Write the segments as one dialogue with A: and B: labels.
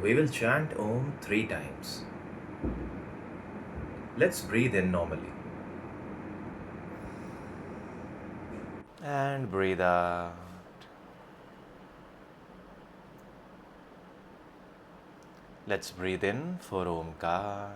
A: We will chant Om 3 times. Let's breathe in normally and breathe out. Let's breathe in for Omkar.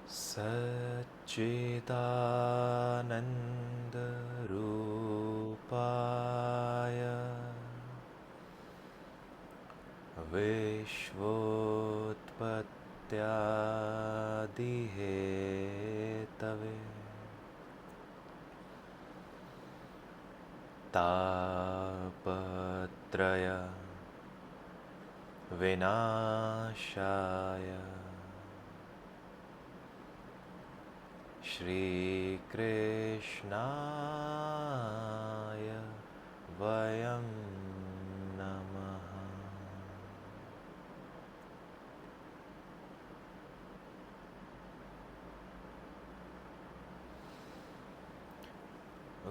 A: Satchidanandarupaya Vishvotpatyaadihetave Tapatraya Vinashaya Shri Krishnaya Vayam Namaha.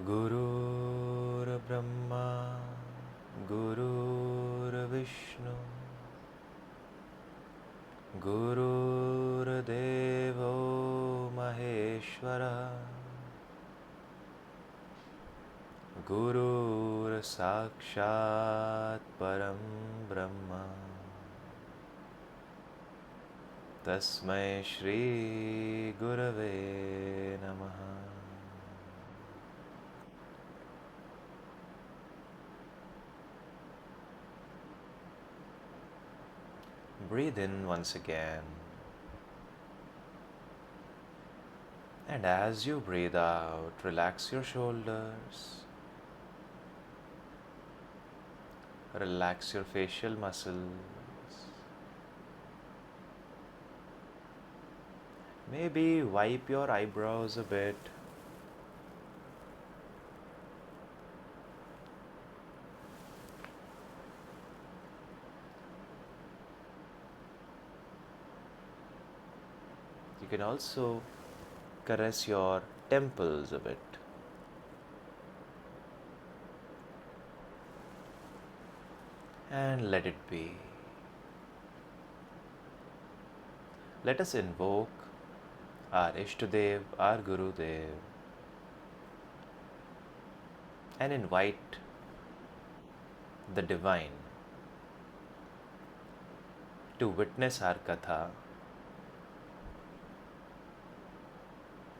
A: Gurur Brahma Gurur Vishnu Gurur Devo Maheshwara Gurur Sakshat Param Brahma Tasmai Shri Gurave Namaha. Breathe in once again, and as you breathe out, relax your shoulders, relax your facial muscles, maybe wipe your eyebrows a bit. You can also caress your temples a bit. And let it be. Let us invoke our Ishtadev, our Gurudev, and invite the divine to witness our Katha.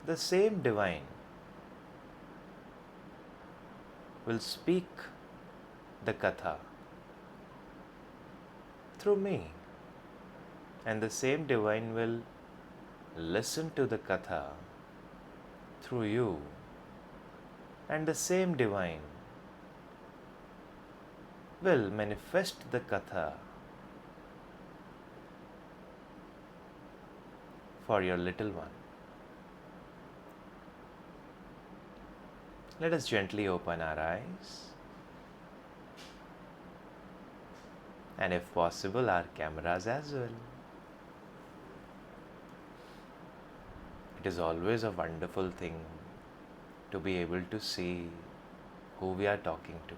A: The same divine will speak the Katha through me, and the same divine will listen to the Katha through you, and the same divine will manifest the Katha for your little one. Let us gently open our eyes, and if possible, our cameras as well. It is always a wonderful thing to be able to see who we are talking to.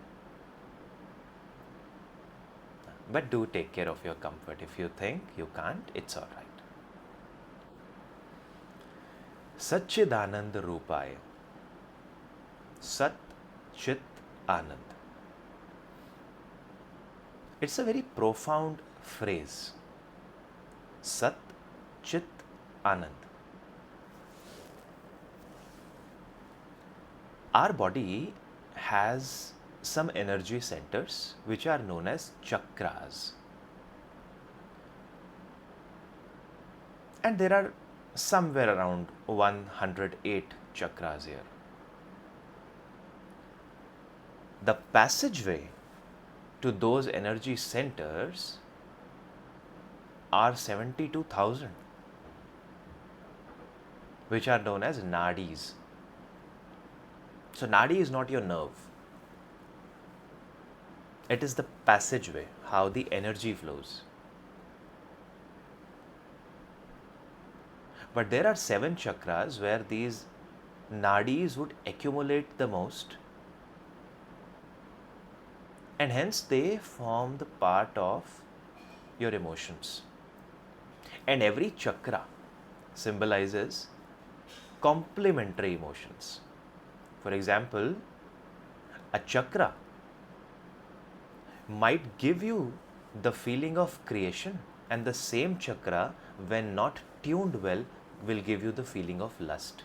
A: But do take care of your comfort. If you think you can't, it's all right. Satchidanand Rupaya. Sat Chit Anand. It's a very profound phrase. Sat Chit Anand. Our body has some energy centers which are known as chakras. And there are somewhere around 108 chakras here. The passageway to those energy centers are 72,000, which are known as nadis. So nadi is not your nerve. It is the passageway, how the energy flows. But there are 7 chakras where these nadis would accumulate the most, and hence they form the part of your emotions. And every chakra symbolizes complementary emotions. For example, a chakra might give you the feeling of creation, and the same chakra, when not tuned well, will give you the feeling of lust.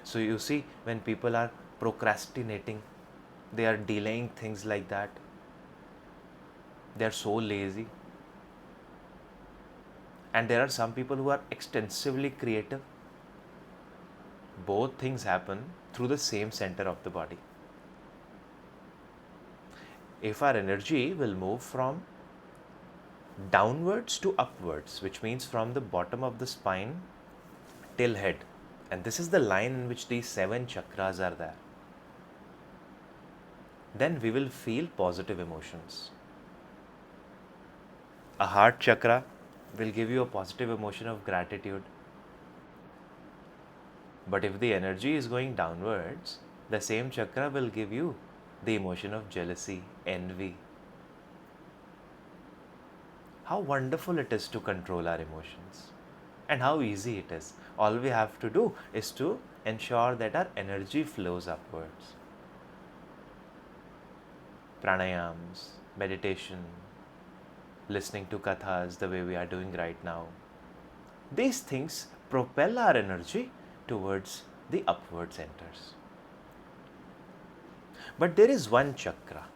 A: So you see, when people are procrastinating, they are delaying things like that, they are so lazy. And there are some people who are extensively creative. Both things happen through the same center of the body. If our energy will move from downwards to upwards, which means from the bottom of the spine till head, and this is the line in which these 7 chakras are there, then we will feel positive emotions. A heart chakra will give you a positive emotion of gratitude. But if the energy is going downwards, the same chakra will give you the emotion of jealousy, envy. How wonderful it is to control our emotions, and how easy it is. All we have to do is to ensure that our energy flows upwards. Pranayams, meditation, listening to kathas the way we are doing right now. These things propel our energy towards the upward centers. But there is one chakra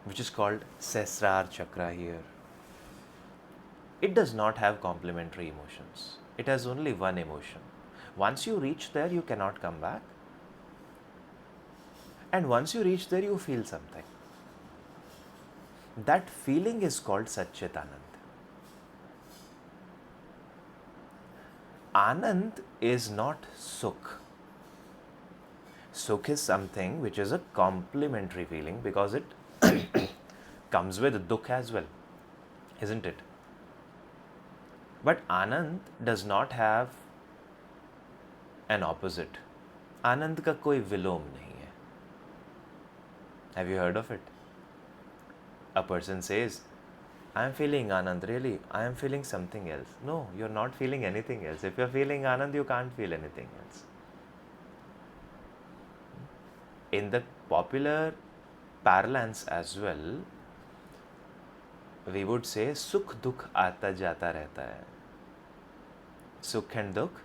A: which is called Sahasrara chakra here. It does not have complementary emotions. It has only one emotion. Once you reach there, you cannot come back. And once you reach there, you feel something. That feeling is called Satchitanand. Anand is not Sukh. Sukh is something which is a complementary feeling because it comes with Dukh as well, isn't it? But Anand does not have an opposite. Anand का कोई विलोम नहीं है. Have you heard of it? A person says, I am feeling Anand. Really, I am feeling something else. No, you're not feeling anything else. If you're feeling Anand, you can't feel anything else. In the popular parlance as well, we would say Sukh Dukh aata jata rehta hai. Sukh and Dukh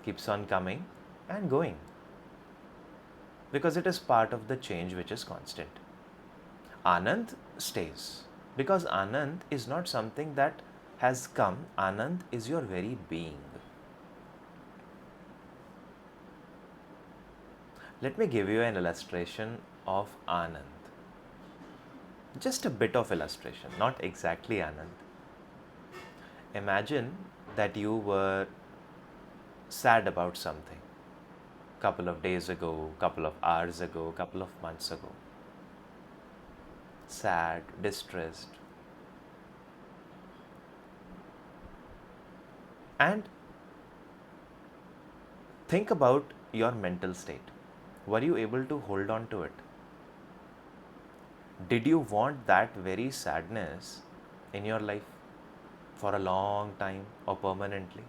A: keeps on coming and going because it is part of the change which is constant. Anand stays because Anand is not something that has come. Anand is your very being. Let me give you an illustration of Anand. Just a bit of illustration, not exactly Anand. Imagine that you were sad about something couple of days ago, couple of hours ago, couple of months ago. Sad, distressed. And think about your mental state. Were you able to hold on to it? Did you want that very sadness in your life for a long time or permanently?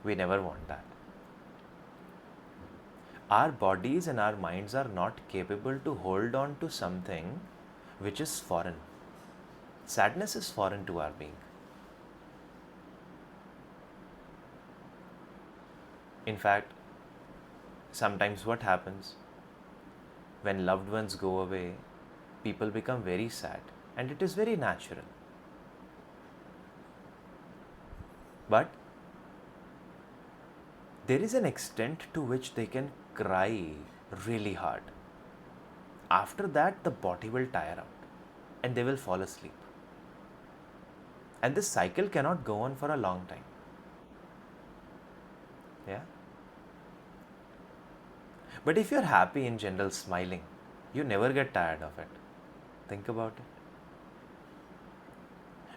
A: We never want that. Our bodies and our minds are not capable to hold on to something which is foreign. Sadness is foreign to our being. In fact, sometimes what happens when loved ones go away, people become very sad, and it is very natural. But there is an extent to which they can cry really hard. After that, the body will tire out and they will fall asleep. And this cycle cannot go on for a long time. Yeah? But if you're happy in general, smiling, you never get tired of it. Think about it.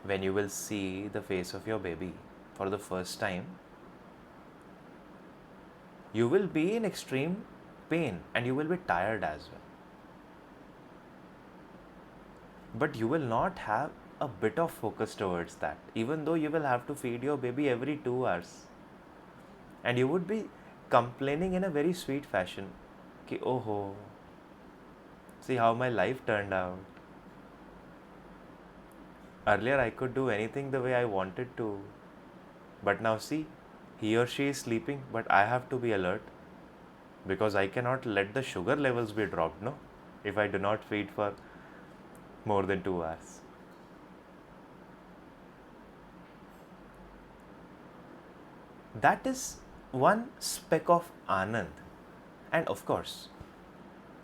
A: When you will see the face of your baby for the first time, you will be in extreme pain and you will be tired as well. But you will not have a bit of focus towards that, even though you will have to feed your baby every 2 hours. And you would be complaining in a very sweet fashion, ki, oh ho, see how my life turned out. Earlier I could do anything the way I wanted to, but now see, he or she is sleeping, but I have to be alert because I cannot let the sugar levels be dropped, no, if I do not feed for more than 2 hours. That is one speck of Anand. And of course,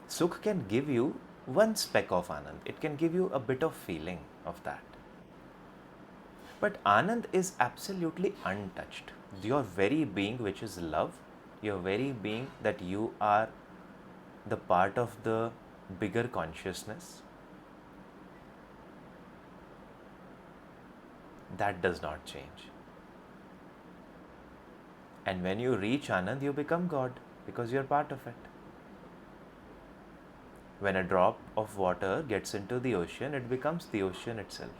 A: Sukh can give you one speck of Anand. It can give you a bit of feeling of that. But Anand is absolutely untouched. Your very being, which is love, your very being that you are the part of the bigger consciousness, that does not change. And when you reach Anand, you become God because you're part of it. When a drop of water gets into the ocean, it becomes the ocean itself.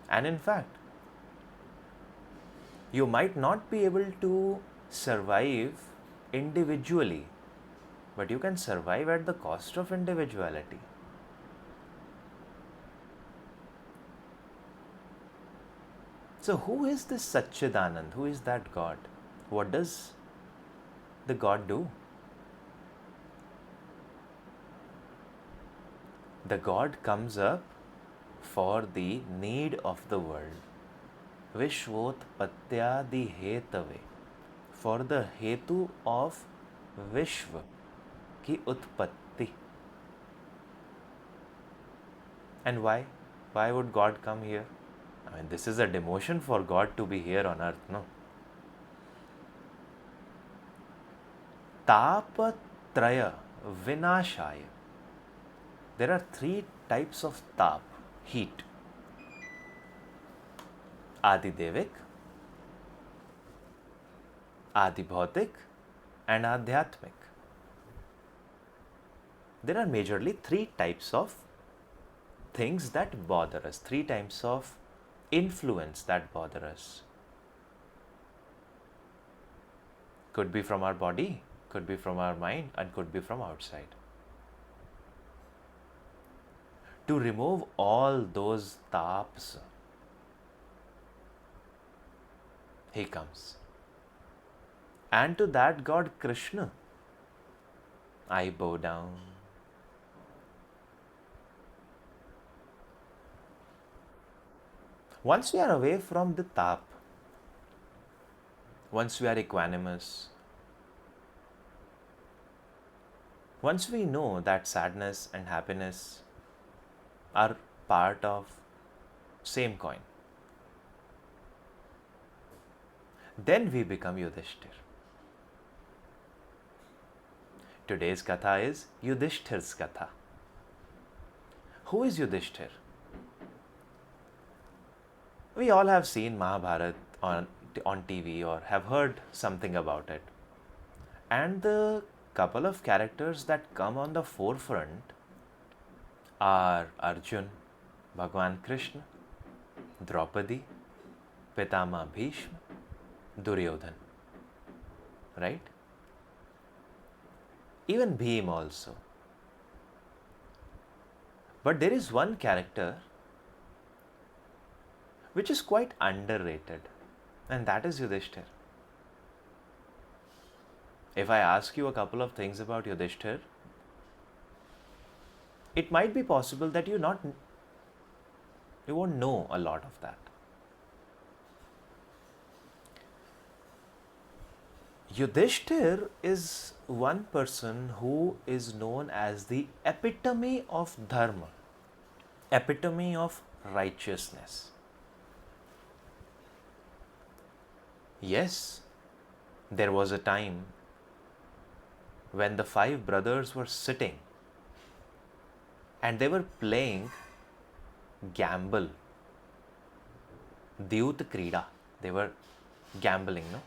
A: And in fact, you might not be able to survive individually, but you can survive at the cost of individuality. So, who is this Satchidanand? Who is that God? What does the God do? The God comes up for the need of the world. Vishvotpatyadi hetave. For the hetu of Vishva ki utpatti. And why? Why would God come here? I mean, this is a demotion for God to be here on earth, no? Tapatraya vinashaya. There are 3 types of tap, heat. Adidevik, Adibhautik, and Adhyatmik. There are majorly 3 types of things that bother us, 3 types of influence that bother us. Could be from our body, could be from our mind, and could be from outside. To remove all those taps, he comes. And to that God Krishna, I bow down. Once we are away from the tap, once we are equanimous, once we know that sadness and happiness are part of same coin, then we become Yuddhisthir. Today's Katha is Yuddhisthir's Katha. Who is Yuddhisthir? We all have seen Mahabharata on TV or have heard something about it. And the couple of characters that come on the forefront are Arjun, Bhagwan Krishna, Draupadi, Pitama Bhishma, Duryodhan, right? Even Bhim also. But there is one character which is quite underrated, and that is Yuddhisthir. If I ask you a couple of things about Yuddhisthir, it might be possible that you won't know a lot of that. Yuddhisthir is one person who is known as the epitome of dharma, epitome of righteousness. Yes, there was a time when the five brothers were sitting and they were playing gamble, Dyut Krida. They were gambling, no?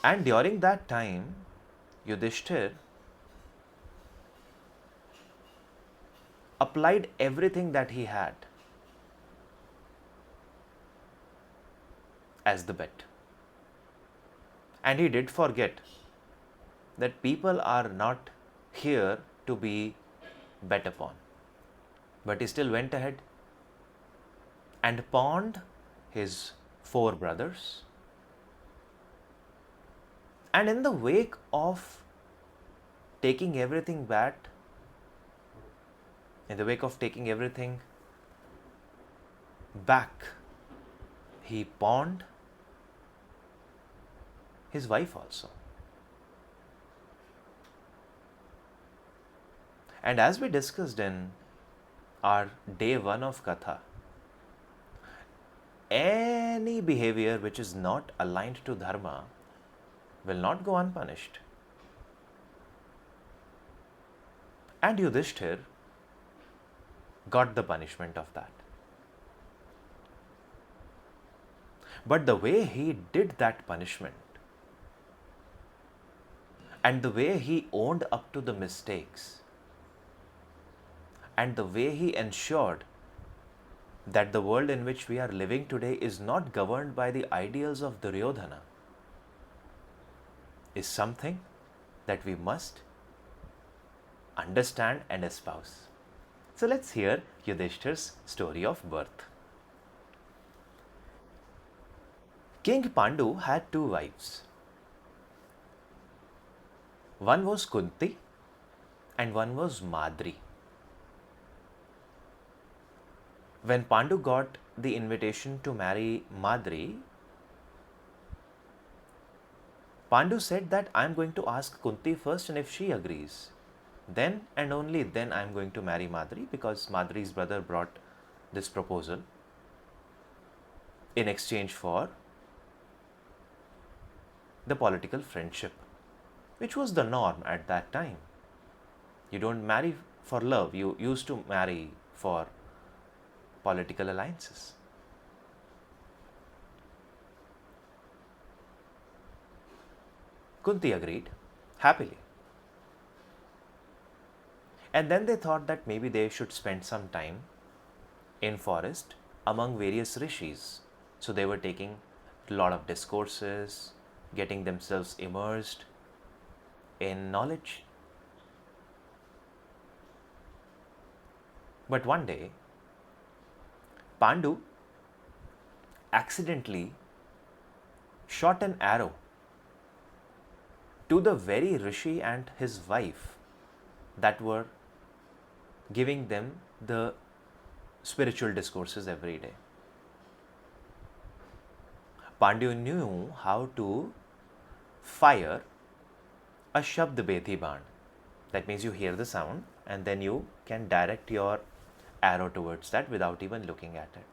A: And during that time, Yuddhisthir applied everything that he had as the bet. And he did forget that people are not here to be bet upon. But he still went ahead and pawned his four brothers. And in the wake of taking everything back, he pawned his wife also. And as we discussed in our day 1 of Katha, any behavior which is not aligned to dharma will not go unpunished. And Yuddhisthir got the punishment of that. But the way he did that punishment and the way he owned up to the mistakes and the way he ensured that the world in which we are living today is not governed by the ideals of Duryodhana is something that we must understand and espouse. So let's hear Yuddhisthir's story of birth. King Pandu had two wives. One was Kunti and one was Madri. When Pandu got the invitation to marry Madri, Pandu said that I am going to ask Kunti first, and if she agrees, then and only then I am going to marry Madri, because Madri's brother brought this proposal in exchange for the political friendship, which was the norm at that time. You don't marry for love, you used to marry for political alliances. Kunti agreed happily. And then they thought that maybe they should spend some time in forest among various rishis. So they were taking a lot of discourses, getting themselves immersed in knowledge. But one day, Pandu accidentally shot an arrow to the very rishi and his wife that were giving them the spiritual discourses every day. Pandu knew how to fire a Shabd Bedhi Baan. That means you hear the sound and then you can direct your arrow towards that without even looking at it.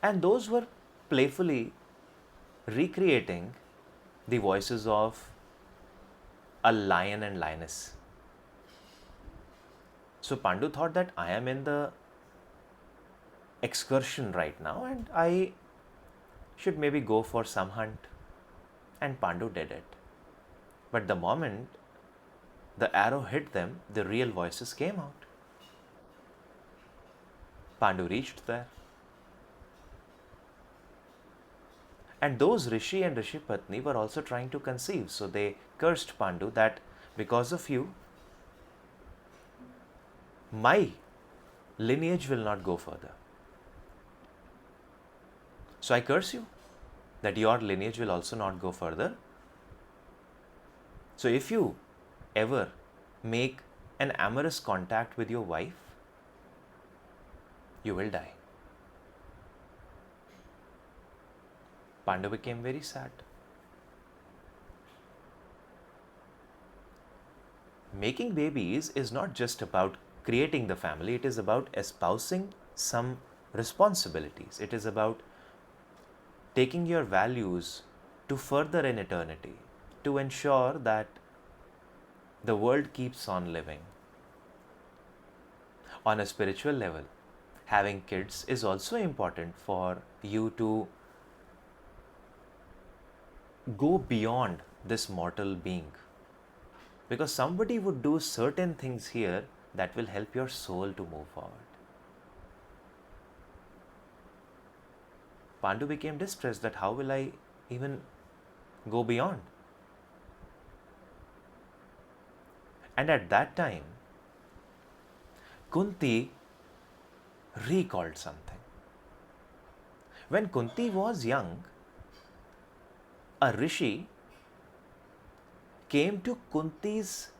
A: And those were playfully recreating the voices of a lion and lioness. So Pandu thought that I am in the excursion right now and I should maybe go for some hunt. And Pandu did it. But the moment the arrow hit them, the real voices came out. Pandu reached there. And those Rishi and Rishi Patni were also trying to conceive. So they cursed Pandu that because of you, my lineage will not go further. So I curse you that your lineage will also not go further. So if you ever make an amorous contact with your wife, you will die. Pandu became very sad. Making babies is not just about creating the family, it is about espousing some responsibilities. It is about taking your values to further in eternity, to ensure that the world keeps on living. On a spiritual level, having kids is also important for you to go beyond this mortal being. Because somebody would do certain things here that will help your soul to move forward. Pandu became distressed that how will I even go beyond? And at that time, Kunti recalled something. When Kunti was young, a rishi came to Kunti's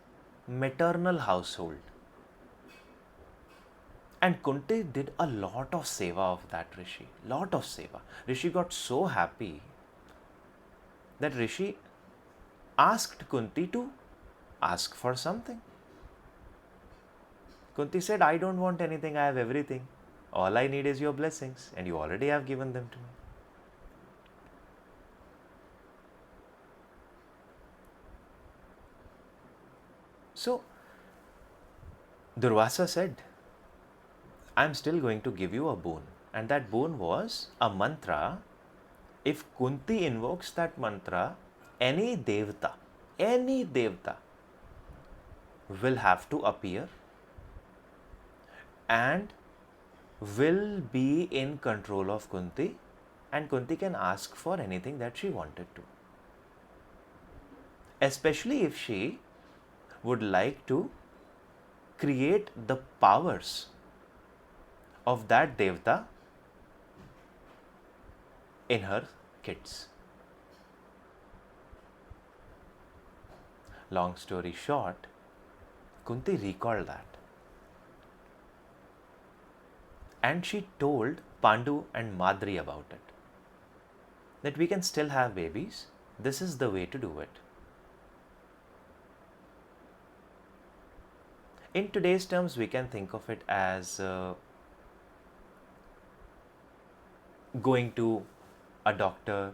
A: maternal household. And Kunti did a lot of seva of that rishi. Lot of seva. Rishi got so happy that Rishi asked Kunti to ask for something. Kunti said, I don't want anything, I have everything. All I need is your blessings, and you already have given them to me. So, Durvasa said, I am still going to give you a boon. And that boon was a mantra. If Kunti invokes that mantra, any devta will have to appear and will be in control of Kunti, and Kunti can ask for anything that she wanted to. Especially if she would like to create the powers of that devta in her kids. Long story short, Kunti recalled that. And she told Pandu and Madri about it. That we can still have babies. This is the way to do it. In today's terms, we can think of it as going to a doctor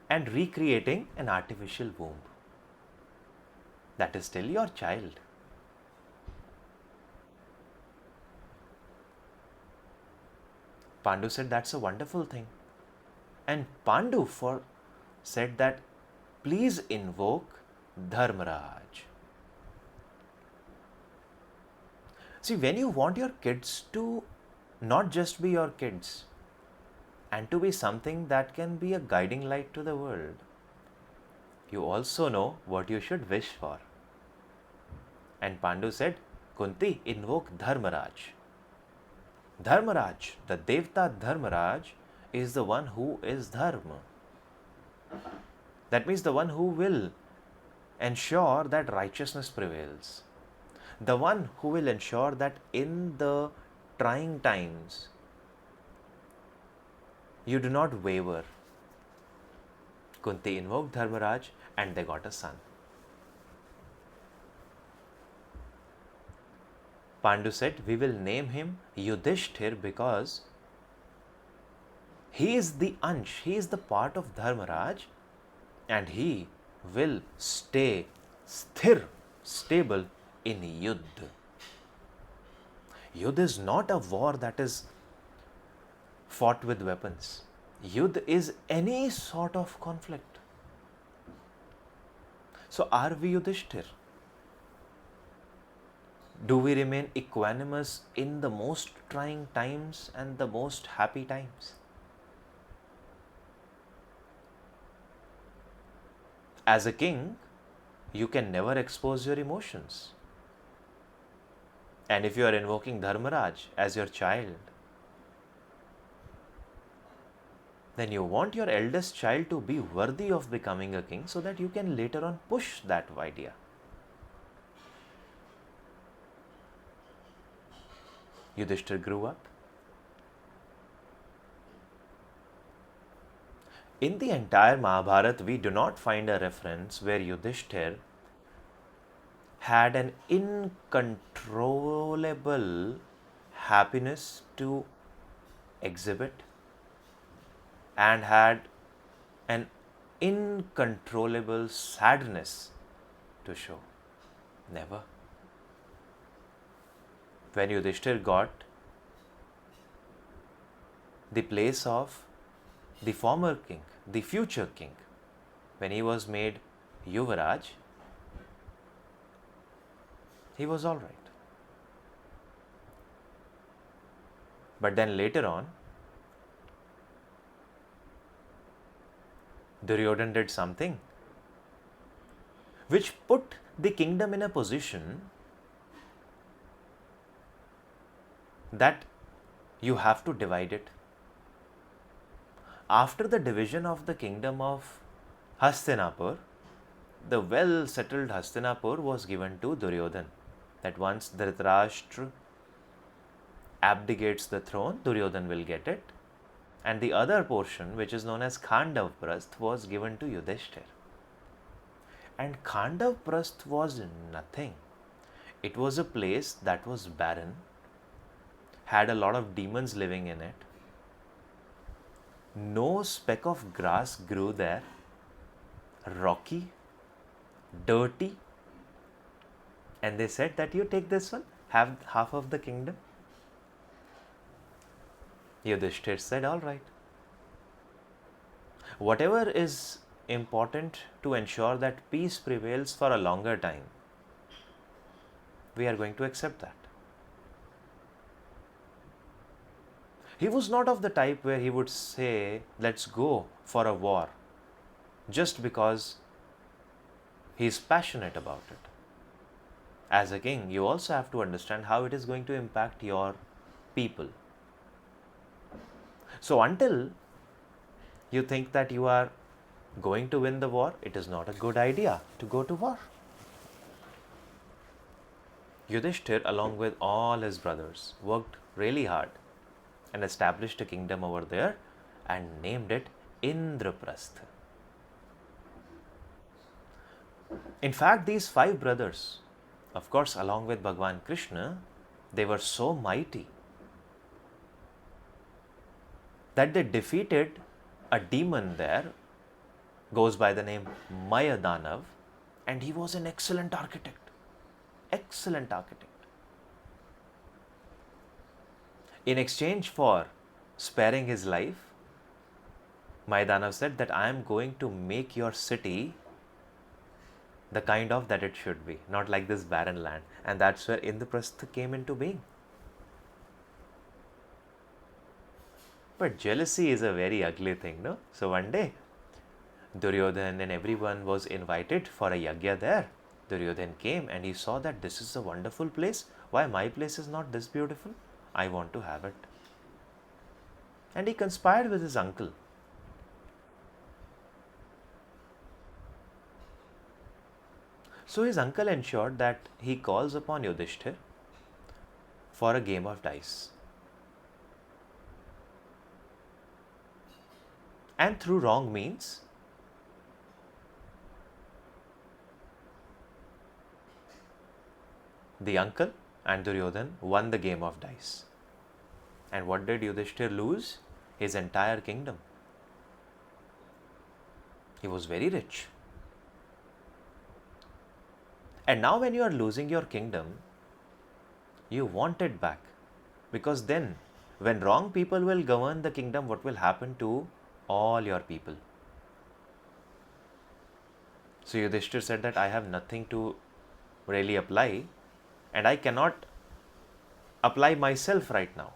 A: and recreating an artificial womb. That is still your child. Pandu said that's a wonderful thing. And Pandu said that please invoke Dharmaraj. See, when you want your kids to not just be your kids and to be something that can be a guiding light to the world, you also know what you should wish for. And Pandu said, Kunti, invoke Dharmaraj. Dharmaraj, the Devta Dharmaraj, is the one who is Dharma. That means the one who will ensure that righteousness prevails. The one who will ensure that in the trying times, you do not waver. Kunti invoked Dharmaraj and they got a son. Pandu said, we will name him Yuddhisthir because he is the ansh, he is the part of Dharmaraj, and he will stay stable in Yuddh. Yuddh is not a war that is fought with weapons. Yuddh is any sort of conflict. So are we Yuddhisthir? Do we remain equanimous in the most trying times and the most happy times? As a king, you can never expose your emotions. And if you are invoking Dharmaraj as your child, then you want your eldest child to be worthy of becoming a king so that you can later on push that idea. Yuddhishthir grew up. In the entire Mahabharata, we do not find a reference where Yuddhishthir had an uncontrollable happiness to exhibit and had an uncontrollable sadness to show. Never. When Yuddhishthir got the place of the former king, the future king, when he was made Yuvraj, he was all right. But then later on, Duryodhan did something which put the kingdom in a position that you have to divide it. After the division of the kingdom of Hastinapur, the well-settled Hastinapur was given to Duryodhan. That once Dhritarashtra abdicates the throne, Duryodhan will get it. And the other portion, which is known as Khandavprasth, was given to Yuddhishthir. And Khandavprasth was nothing. It was a place that was barren, had a lot of demons living in it. No speck of grass grew there, rocky, dirty. And they said that you take this one, have half of the kingdom. Yuddhishthir said, all right. Whatever is important to ensure that peace prevails for a longer time, we are going to accept that. He was not of the type where he would say, let's go for a war, just because he is passionate about it. As a king, you also have to understand how it is going to impact your people. So until you think that you are going to win the war, it is not a good idea to go to war. Yuddhishthir, along with all his brothers, worked really hard and established a kingdom over there and named it Indraprastha. In fact, these 5 brothers, of course, along with Bhagwan Krishna, they were so mighty that they defeated a demon there, goes by the name Mayadanav, and he was an excellent architect. Excellent architect. In exchange for sparing his life, Mayadanav said that I am going to make your city the kind of that it should be, not like this barren land. And that's where Indraprastha came into being. But jealousy is a very ugly thing, no? So one day, Duryodhan and everyone was invited for a yagya there. Duryodhan came and he saw that this is a wonderful place. Why my place is not this beautiful? I want to have it. And he conspired with his uncle. So his uncle ensured that he calls upon Yuddhishthir for a game of dice. And through wrong means, the uncle and Duryodhan won the game of dice. And what did Yuddhishthir lose? His entire kingdom. He was very rich. And now when you are losing your kingdom, you want it back. Because then when wrong people will govern the kingdom, what will happen to all your people? So Yudhishthir said that I have nothing to really apply, and I cannot apply myself right now.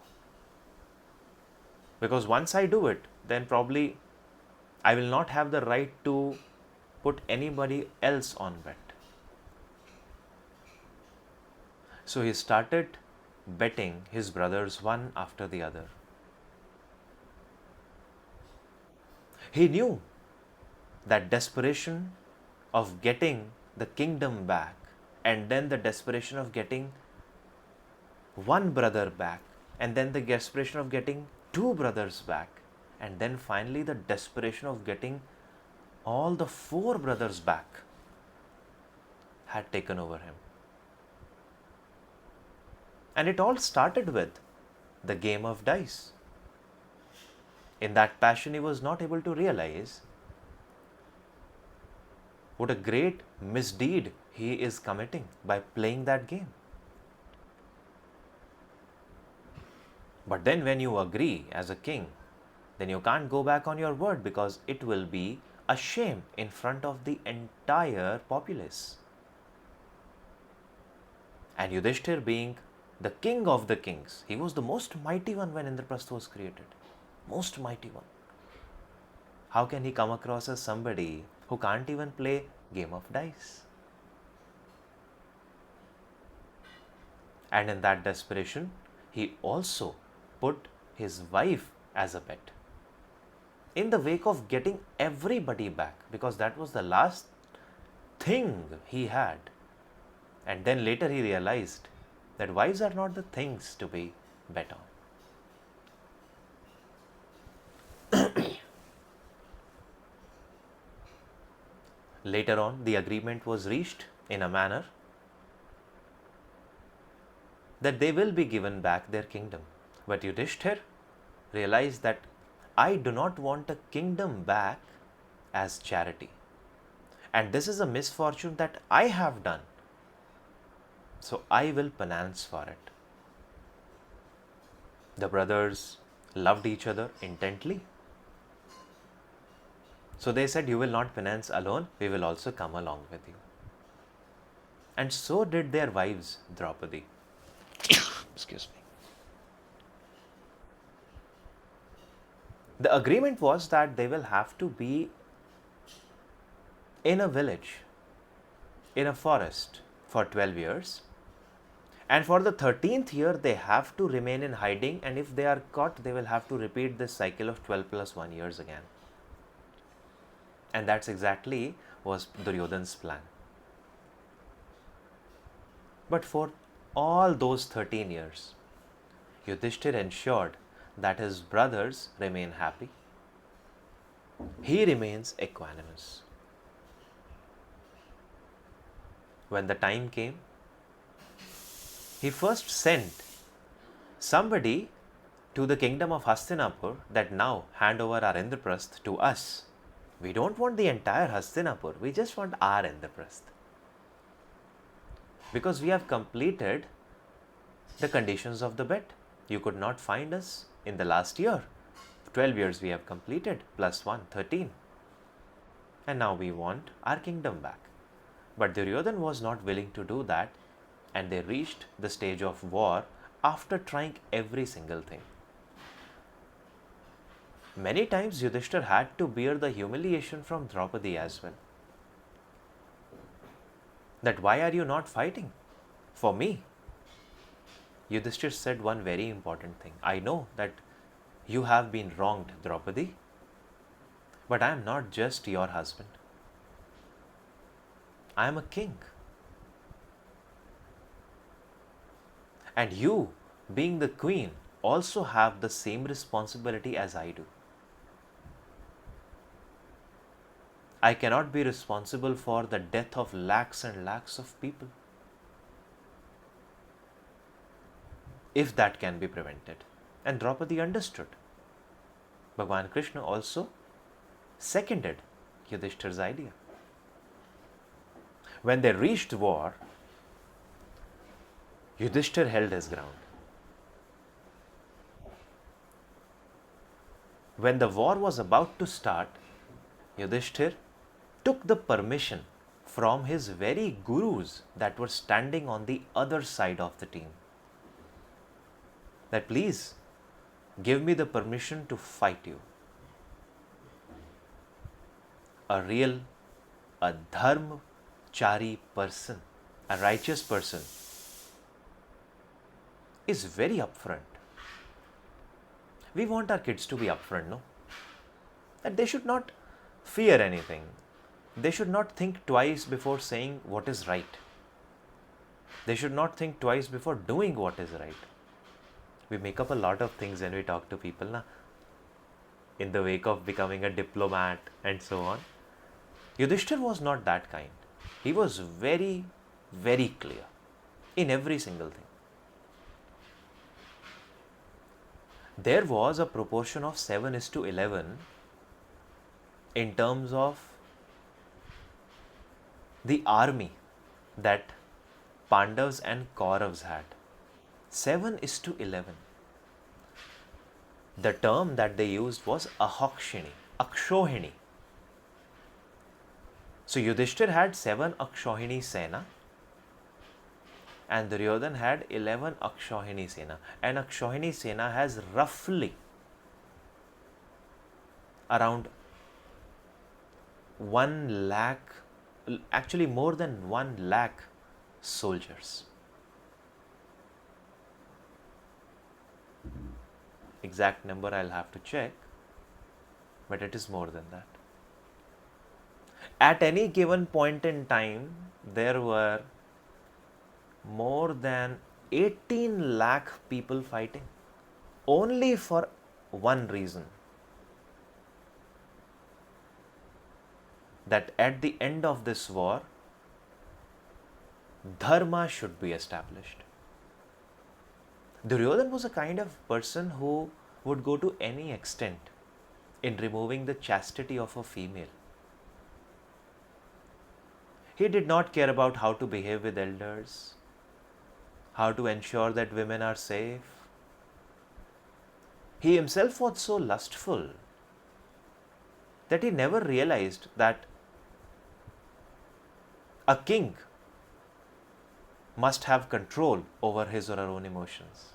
A: Because once I do it, then probably I will not have the right to put anybody else on bet. So he started betting his brothers one after the other. He knew that desperation of getting the kingdom back, and then the desperation of getting one brother back, and then the desperation of getting two brothers back, and then finally the desperation of getting all the four brothers back had taken over him. And it all started with the game of dice. In that passion, he was not able to realize what a great misdeed he is committing by playing that game. But then when you agree as a king, then you can't go back on your word, because it will be a shame in front of the entire populace. And Yudhishthir, being the king of the kings, he was the most mighty one when Indraprastha was created. Most mighty one. How can he come across as somebody who can't even play game of dice? And in that desperation, he also put his wife as a bet, in the wake of getting everybody back, because that was the last thing he had. And then later he realized that wives are not the things to be bet on. Later on, the agreement was reached in a manner that they will be given back their kingdom. But Yudhishthir realized that I do not want a kingdom back as charity. And this is a misfortune that I have done. So I will penance for it. The brothers loved each other intently. So they said, you will not penance alone, we will also come along with you. And so did their wives, Draupadi. Excuse me. The agreement was that they will have to be in a village, in a forest for 12 years. And for the 13th year, they have to remain in hiding. And if they are caught, they will have to repeat this cycle of 12 plus 1 years again. And that's exactly was Duryodhana's plan. But for all those 13 years, Yudhishthir ensured that his brothers remain happy. He remains equanimous. When the time came, he first sent somebody to the kingdom of Hastinapur that now hand over our Indraprastha to us. We don't want the entire Hastinapur, we just want our Indraprastha. Because we have completed the conditions of the bet. You could not find us in the last year. 12 years we have completed, plus 1, 13. And now we want our kingdom back. But Duryodhana was not willing to do that, and they reached the stage of war after trying every single thing. Many times Yudhishthir had to bear the humiliation from Draupadi as well. That why are you not fighting for me? Yudhishthir said one very important thing. I know that you have been wronged, Draupadi, but I am not just your husband. I am a king. And you, being the queen, also have the same responsibility as I do. I cannot be responsible for the death of lakhs and lakhs of people, if that can be prevented. And Draupadi understood. Bhagwan Krishna also seconded Yudhishthir's idea. When they reached war, Yudhishthir held his ground. When the war was about to start, Yuddhisthir took the permission from his very gurus that were standing on the other side of the team. That please give me the permission to fight you. A real, a dharmachari person, a righteous person is very upfront. We want our kids to be upfront, no? That they should not fear anything. They should not think twice before saying what is right. They should not think twice before doing what is right. We make up a lot of things when we talk to people, na? In the wake of becoming a diplomat and so on. Yuddhisthir was not that kind. He was very, very clear in every single thing. There was a proportion of 7:11 in terms of the army that Pandavas and Kauravas had. 7:11. The term that they used was Akshohini. So Yuddhisthir had 7 Akshohini Sena and Duryodhan had 11 Akshohini Sena. And Akshohini Sena has roughly around 1 lakh, actually more than 1 lakh soldiers. Exact number I'll have to check, but it is more than that. At any given point in time, there were more than 18 lakh people fighting, only for one reason, that at the end of this war, dharma should be established. Duryodhan was a kind of person who would go to any extent in removing the chastity of a female. He did not care about how to behave with elders, how to ensure that women are safe. He himself was so lustful that he never realized that a king must have control over his or her own emotions.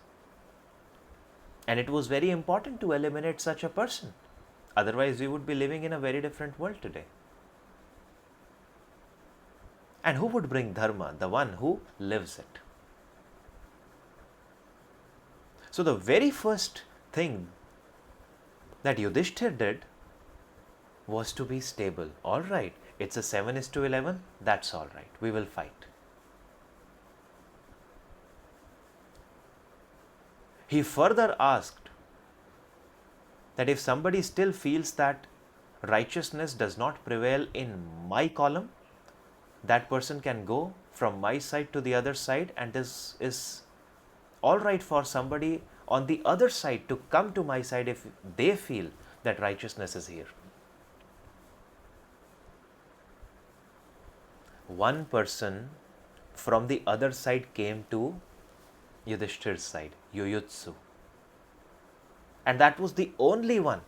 A: And it was very important to eliminate such a person. Otherwise, we would be living in a very different world today. And who would bring dharma? The one who lives it. So the very first thing that Yuddhisthir did was to be stable. All right, it's a 7:11, that's all right, we will fight. He further asked that if somebody still feels that righteousness does not prevail in my column, that person can go from my side to the other side, and this is all right for somebody on the other side to come to my side if they feel that righteousness is here. One person from the other side came to Yuddhisthir's side, Yuyutsu. And that was the only one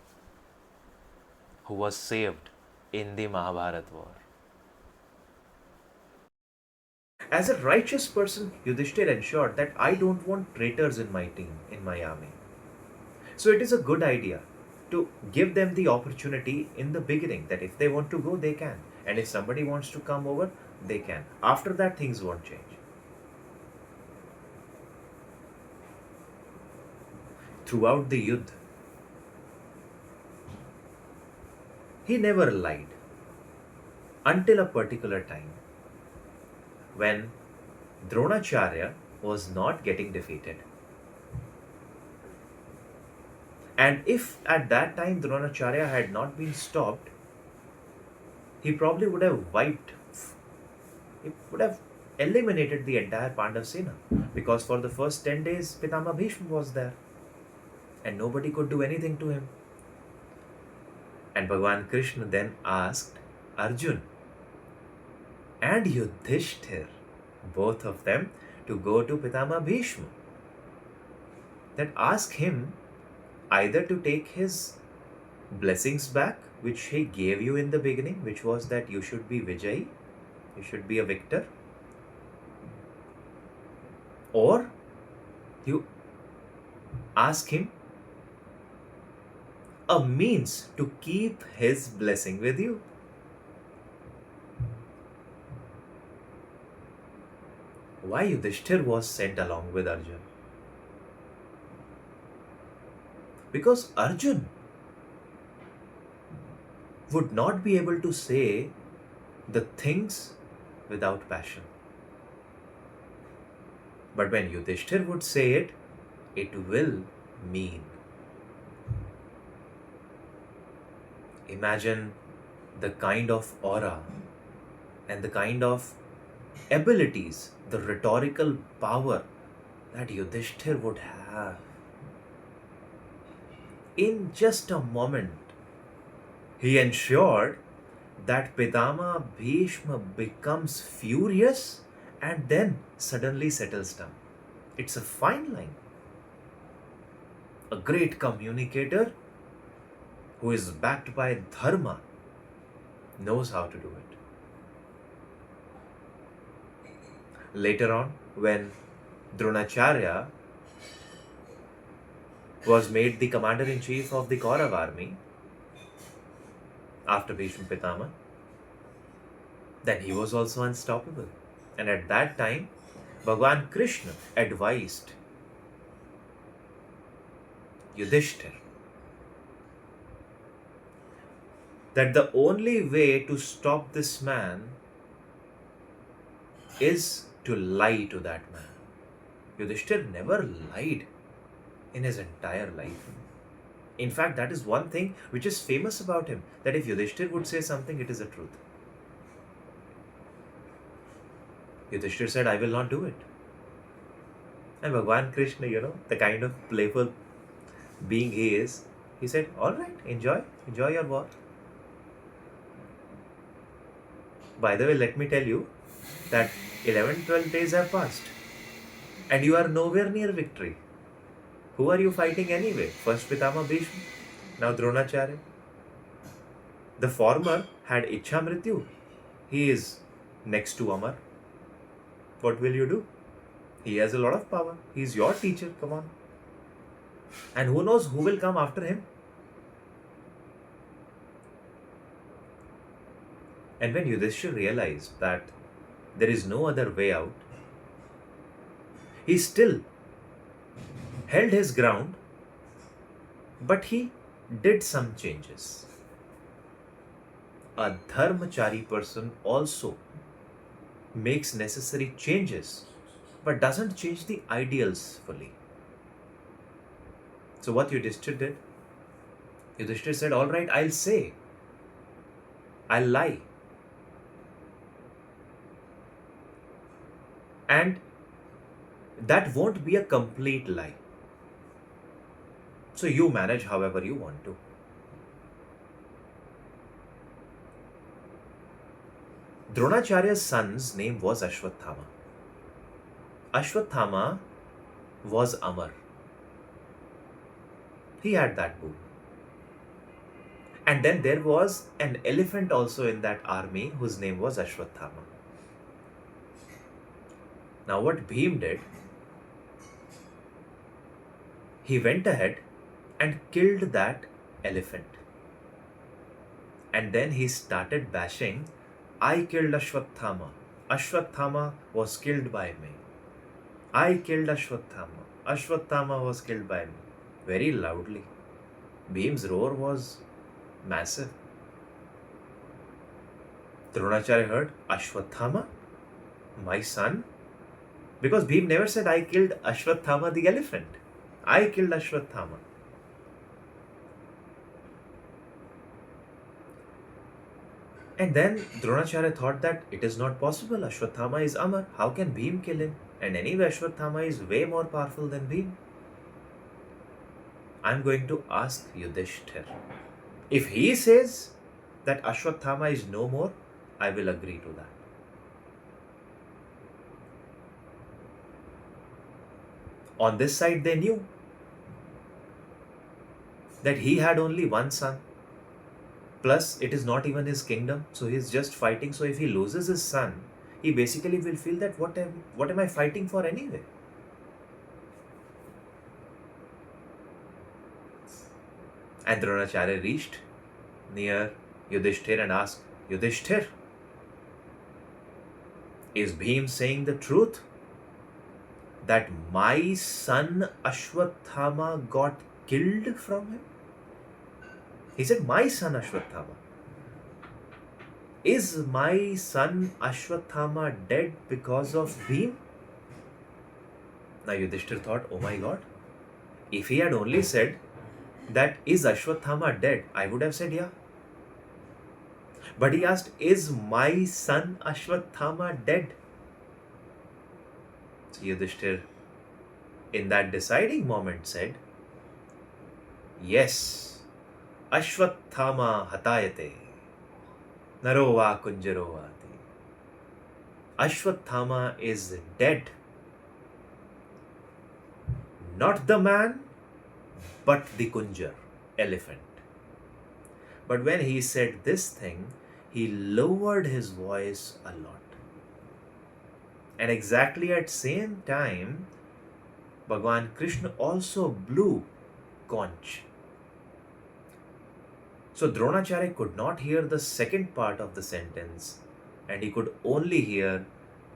A: who was saved in the Mahabharata war. As a righteous person, Yuddhisthir ensured that I don't want traitors in my team, in my army. So it is a good idea to give them the opportunity in the beginning that if they want to go, they can. And if somebody wants to come over, they can. After that, things won't change. Throughout the Yuddh, he never lied until a particular time when Dronacharya was not getting defeated. And if at that time Dronacharya had not been stopped, he probably would have eliminated the entire Pandav Sena, because for the first 10 days Pitama Bhishma was there and nobody could do anything to him. And Bhagavan Krishna then asked Arjun and Yuddhisthir, both of them, to go to Pitama Bhishma. That ask him either to take his blessings back which he gave you in the beginning, which was that you should be Vijay, you should be a victor, or you ask him a means to keep his blessing with you. Why Yudhishthir was sent along with Arjun? Because Arjun would not be able to say the things without passion. But when Yudhishthir would say it, it will mean. Imagine the kind of aura and the kind of abilities, the rhetorical power that Yudhishthir would have. In just a moment, he ensured that Pitama Bhishma becomes furious and then suddenly settles down. It's a fine line. A great communicator who is backed by dharma knows how to do it. Later on, when Dronacharya was made the commander-in-chief of the Kaurav army after Bhishma Pitama, then he was also unstoppable. And at that time, Bhagwan Krishna advised Yuddhisthir that the only way to stop this man is to lie to that man. Yuddhisthir never lied in his entire life. In fact, that is one thing which is famous about him, that if Yuddhisthir would say something, it is the truth. Yuddhisthir said, I will not do it. And Bhagwan Krishna, the kind of playful being he is, he said, all right, enjoy your war. By the way, let me tell you that 11-12 days have passed and you are nowhere near victory. Who are you fighting anyway? First Pitama Bhishma, now Dronacharya. The former had Ichha Mrityu. He is next to Amar. What will you do? He has a lot of power. He is your teacher, come on. And who knows who will come after him? And when Yudhishthir realized that there is no other way out, he still held his ground, but he did some changes. A dharmachari person also makes necessary changes, but doesn't change the ideals fully. So what Yudhishthir did? Yudhishthir said, all right, I'll lie. And that won't be a complete lie. So you manage however you want to. Dronacharya's son's name was Ashwathama. Ashwathama was Amar. He had that boon. And then there was an elephant also in that army whose name was Ashwathama. Now what Bhim did, he went ahead and killed that elephant. And then he started bashing, I killed Ashwathama. Ashwathama was killed by me. I killed Ashwathama. Ashwathama was killed by me. Very loudly. Bhim's roar was massive. Dronacharya heard, Ashwathama? My son? Because Bhim never said, I killed Ashwathama the elephant. I killed Ashwathama. And then Dronacharya thought that it is not possible. Ashwathama is Amar. How can Bhim kill him? And anyway, Ashwathama is way more powerful than Bhim. I'm going to ask Yuddhisthir. If he says that Ashwathama is no more, I will agree to that. On this side, they knew that he had only one son, Plus, it is not even his kingdom, so he's just fighting. So if he loses his son, he basically will feel that what am I fighting for anyway? And Dronacharya reached near Yuddhisthir and asked, Yuddhisthir, is Bhim saying the truth? That my son Ashwathama got killed from him? He said, my son Ashwathama. Is my son Ashwathama dead because of Bhim? Now Yudhishthir thought, oh my god, if he had only said that is Ashwathama dead, I would have said yeah. But he asked, is my son Ashwathama dead? So Yudhishthir, in that deciding moment, said, yes, Ashwathama hatayate, narova kunjaro ati. Ashwathama is dead. Not the man, but the kunjar, elephant. But when he said this thing, he lowered his voice a lot. And exactly at same time, Bhagwan Krishna also blew conch. So Dronacharya could not hear the second part of the sentence, and he could only hear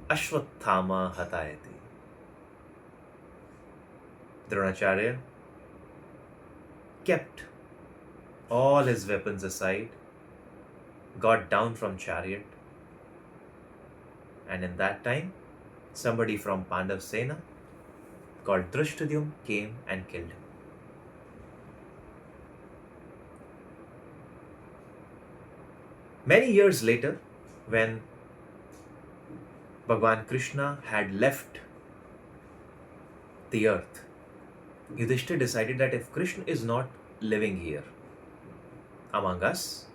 A: Ashwathama hatayati. Dronacharya kept all his weapons aside, got down from chariot, and in that time, somebody from Pandav Sena called Drishtadyum came and killed him. Many years later, when Bhagwan Krishna had left the earth, Yudhishthir decided that if Krishna is not living here among us,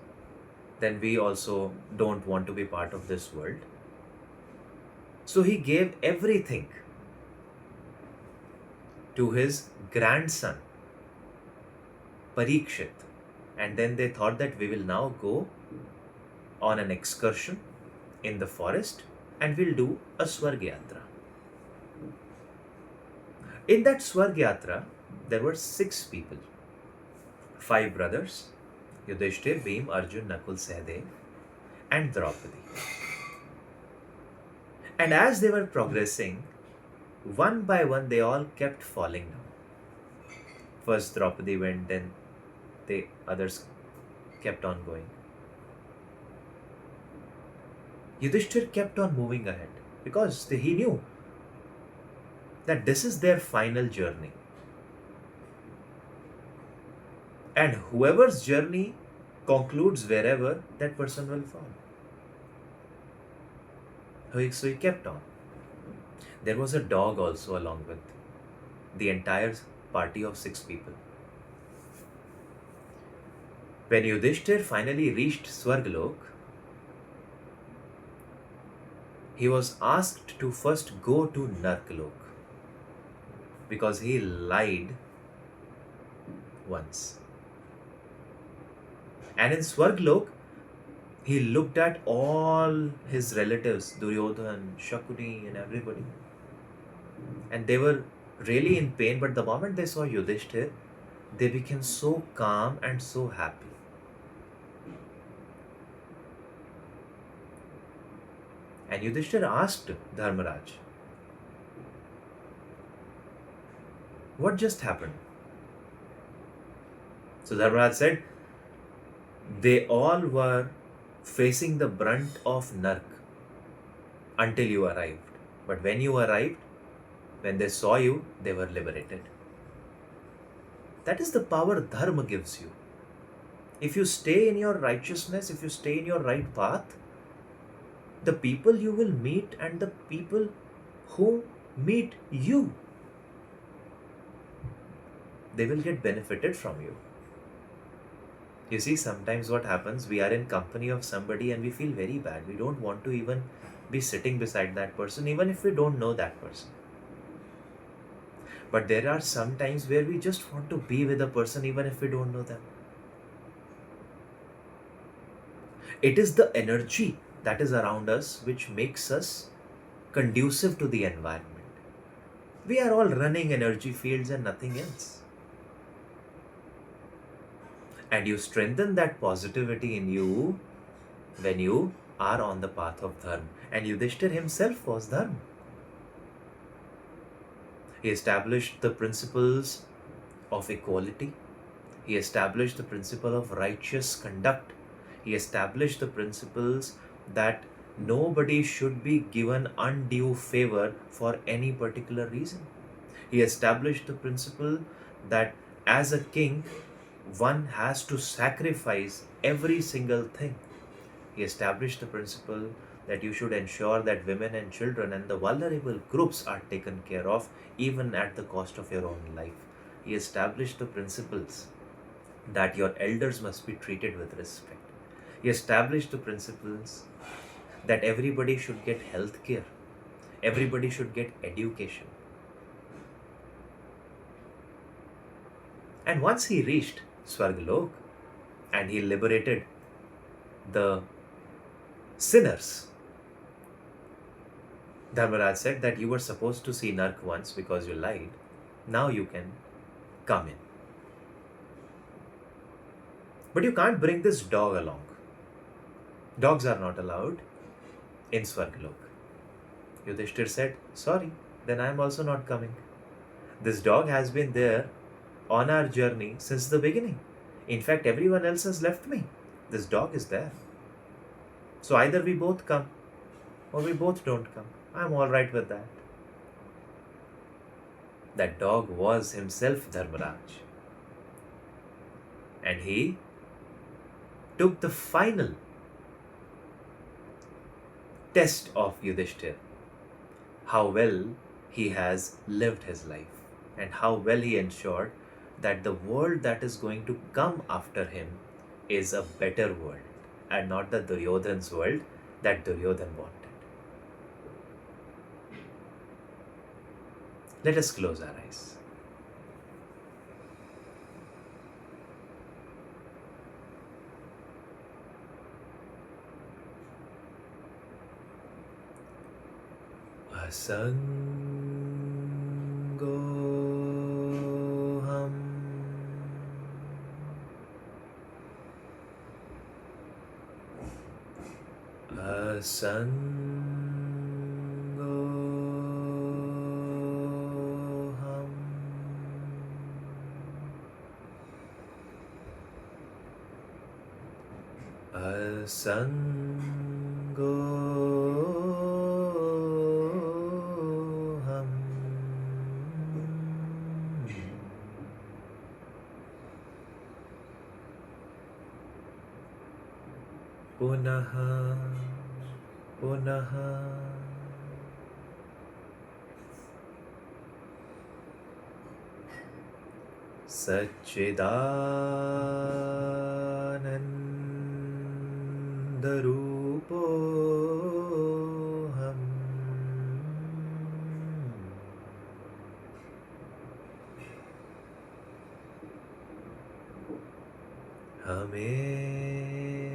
A: then we also don't want to be part of this world. So he gave everything to his grandson, Parikshit. And then they thought that we will now go on an excursion in the forest and we'll do a Swargyatra. In that Swargyatra, there were 6 people, 5 brothers, Yudhishthir, Bhim, Arjun, Nakul, Sahadev, and Draupadi. And as they were progressing, one by one they all kept falling down. First Draupadi went, then the others kept on going. Yudhishthir kept on moving ahead because he knew that this is their final journey. And whoever's journey concludes wherever, that person will fall. So he kept on. There was a dog also along with the entire party of 6 people. When Yudhishthir finally reached Swargalok, he was asked to first go to Narkalok because he lied once. And in Swargalok, he looked at all his relatives, Duryodhan, Shakuni, and everybody. And they were really in pain, but the moment they saw Yudhishthir, they became so calm and so happy. And Yudhishthir asked Dharmaraj, what just happened? So Dharmaraj said, they all were facing the brunt of Nark until you arrived. But when you arrived, when they saw you, they were liberated. That is the power Dharma gives you. If you stay in your righteousness, if you stay in your right path, the people you will meet and the people who meet you, they will get benefited from you. You see, sometimes what happens, we are in company of somebody and we feel very bad. We don't want to even be sitting beside that person, even if we don't know that person. But there are some times where we just want to be with a person even if we don't know them. It is the energy that is around us which makes us conducive to the environment. We are all running energy fields and nothing else. And you strengthen that positivity in you when you are on the path of Dharma. And Yudhishthir himself was Dharma. He established the principles of equality. He established the principle of righteous conduct. He established the principles that nobody should be given undue favor for any particular reason. He established the principle that as a king, one has to sacrifice every single thing. He established the principle that you should ensure that women and children and the vulnerable groups are taken care of even at the cost of your own life. He established the principles that your elders must be treated with respect. He established the principles that everybody should get health care, everybody should get education. And once he reached Swargalok and he liberated the sinners, Dharmaraj said that you were supposed to see Nark once because you lied. Now you can come in. But you can't bring this dog along. Dogs are not allowed in Swargalok. Yudhishthir said, sorry, then I am also not coming. This dog has been there on our journey since the beginning. In fact, everyone else has left me. This dog is there. So either we both come or we both don't come. I'm all right with that. That dog was himself Dharmaraj. And he took the final test of Yuddhisthir. How well he has lived his life and how well he ensured that the world that is going to come after him is a better world and not the Duryodhan's world that Duryodhan wanted. Let us close our eyes. Asangoham Asangoham Asangoham Punaha Punaha Satchidanandarupoham Hameva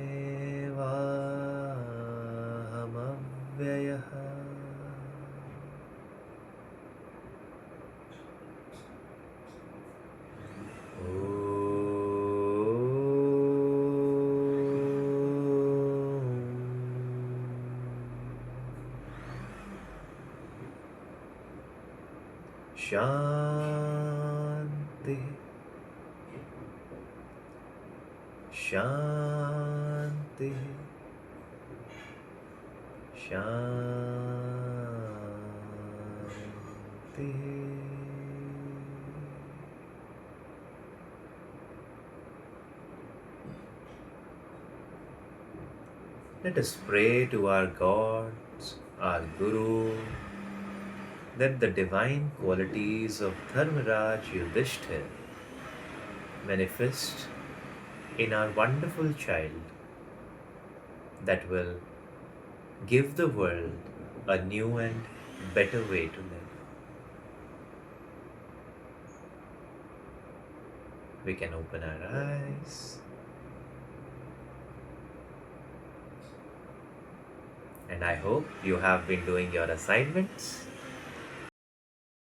A: Hamavyayah Shanti Shanti Shanti. Let us pray to our gods, our Guru, that the divine qualities of Dharmaraj Yuddhisthir manifest in our wonderful child that will give the world a new and better way to live. We can open our eyes. And I hope you have been doing your assignments